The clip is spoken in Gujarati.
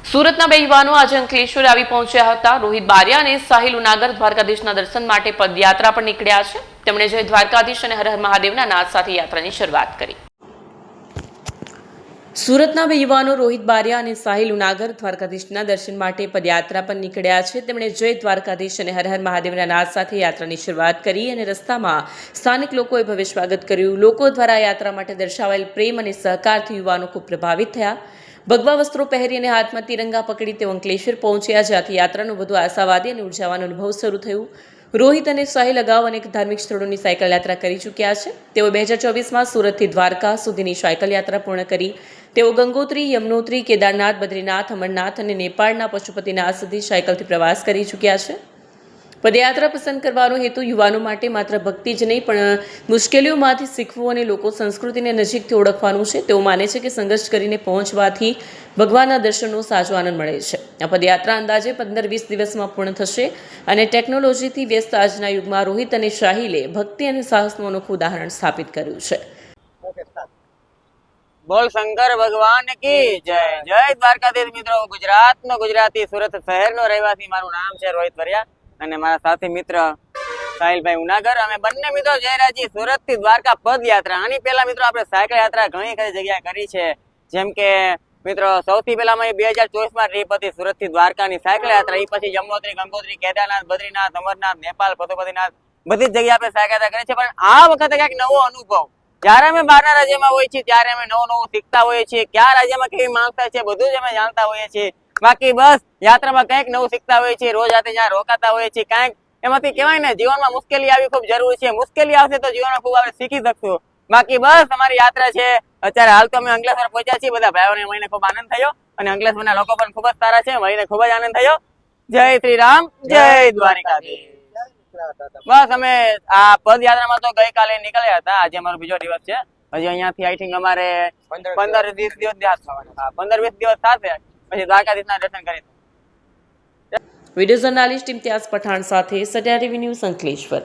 સુરતના બે યુવાનો આજે અંકલેશ્વર આવી પહોંચ્યા હતા. રોહિત બારિયા અને સાહિલ ઉનાગર દ્વારકાધીશના દર્શન માટે પદયાત્રા પર નીકળ્યા છે. તેમણે જય દ્વારકાધીશ અને હર હર મહાદેવના નાદ સાથે યાત્રાની શરૂઆત કરી. સુરતના બે યુવાનો રોહિત બારિયા અને સાહિલ ઉનાગર દ્વારકાધીશના દર્શન માટે પદયાત્રા પર નીકળ્યા છે. તેમણે જય દ્વારકાધીશ અને હર હર મહાદેવના નાદ સાથે યાત્રાની શરૂઆત કરી અને રસ્તામાં સ્થાનિક લોકોએ ભવ્ય સ્વાગત કર્યું. લોકો દ્વારા યાત્રા માટે દર્શાવાયેલ પ્રેમ અને સહકારથી યુવાનો ખૂબ પ્રભાવિત થયા. ભગવા વસ્ત્રો પહેરી અને હાથમાં તિરંગા પકડી તેઓ અંકલેશ્વર પહોંચ્યા, જ્યાંથી યાત્રાનું વધુ આશાવાદી અને ઉર્જાવાન અનુભવ શરૂ થયું. રોહિત અને સાહિલ અગાઉ અનેક ધાર્મિક સ્થળોની સાયકલ યાત્રા કરી ચૂક્યા છે. તેઓ 2024માં સુરતથી દ્વારકા સુધીની સાયકલ યાત્રા પૂર્ણ કરી. તેઓ ગંગોત્રી, યમનોત્રી, કેદારનાથ, બદ્રીનાથ, અમરનાથ અને નેપાળના પશુપતિનાથ સુધી સાયકલથી પ્રવાસ કરી ચૂક્યા છે. પદયાત્રા પસંદ કરવાનો હેતુ યુવાનો માટે માત્ર ભક્તિ જ નહીં પણ મુશ્કેલીઓમાંથી શીખવું અને લોકો સંસ્કૃતિને નજીકથી ઓળખવાનું છે. તેઓ માને છે કે સંઘર્ષ કરીને પહોંચવાથી ભગવાનના દર્શનનો સાચો આનંદ મળે છે. આ પદયાત્રા અંદાજે 15-20 દિવસમાં પૂર્ણ થશે અને ટેકનોલોજીથી વ્યસ્ત આજના યુગમાં રોહિત અને સાહિલે ભક્તિ અને સાહસનું અનોખું ઉદાહરણ સ્થાપિત કર્યું છે. બોલ શંકર ભગવાન કી જય. જય દ્વારકાધીશ. મિત્રો, ગુજરાતનો ગુજરાતી, સુરત શહેરનો રહેવાસી, મારું નામ છે રોહિત બારિયા અને મારા સાથી મિત્ર સાહિલભાઈ ઉનાગર. અમે બંને મિત્રો જઈ રહ્યા છીએ સુરત થી દ્વારકા પદયાત્રા. આની પહેલા મિત્રો આપણે સાયકલ યાત્રા ઘણી ખરી જગ્યાએ કરી છે. જેમ કે મિત્રો સૌથી પહેલા અમે 2024માં ટ્રીપ હતી સુરત થી દ્વારકાની સાયકલ યાત્રા. એ પછી યમનોત્રી, ગંગોત્રી, કેદારનાથ, બદ્રીનાથ, અમરનાથ, નેપાળ, પશુપતિનાથ બધી જ જગ્યાએ આપણે સાયકલ યાત્રા કરી છે. પણ આ વખતે કંઈક નવો અનુભવ. જયારે અમે બહારના રાજ્યમાં હોઈએ છીએ ત્યારે અમે નવું શીખતા હોઈએ છીએ. કયા રાજ્યમાં કેવી માનતા છે બધું જ અમે જાણતા હોઈએ છીએ. બાકી બસ યાત્રામાં કંઈક નવું શીખતા હોઈએ છીએ. રોજ રાતે જ્યાં રોકાતા હોઈએ છીએ કંઈક એમાંથી કહેવાય ને જીવનમાં મુશ્કેલી આવી ખૂબ જરૂરી છે. મુશ્કેલી આવશે તો જીવનમાં ખૂબ આપણે શીખી શકશું. બાકી બસ અમારી યાત્રા છે. અત્યારે હાલ તો અમે અંકલેશ્વર પહોંચ્યા છીએ. બધા ભાઈઓને મળીને ખૂબ આનંદ થયો અને અંકલેશ્વરના લોકો પણ ખૂબ જ સારા છે. મળીને ખૂબ જ આનંદ થયો. જય શ્રી રામ, જય દ્વારકાધીશ. બસ અમે આ પદયાત્રામાં તો ગઈકાલે નીકળ્યા હતા. આજે અમારો બીજો દિવસ છે. હજી અહીંયાથી આઈ થિંક અમારે 15-20 દિવસ થવાના. 15-20 દિવસ થશે પછી દ્વારકાધીશના દર્શન કરીશું. વિડીયો જર્નાલિસ્ટ ઇમ્તિયાઝ પઠાણ સાથે સત્યા ટીવી ન્યૂઝ અંકલેશ્વર.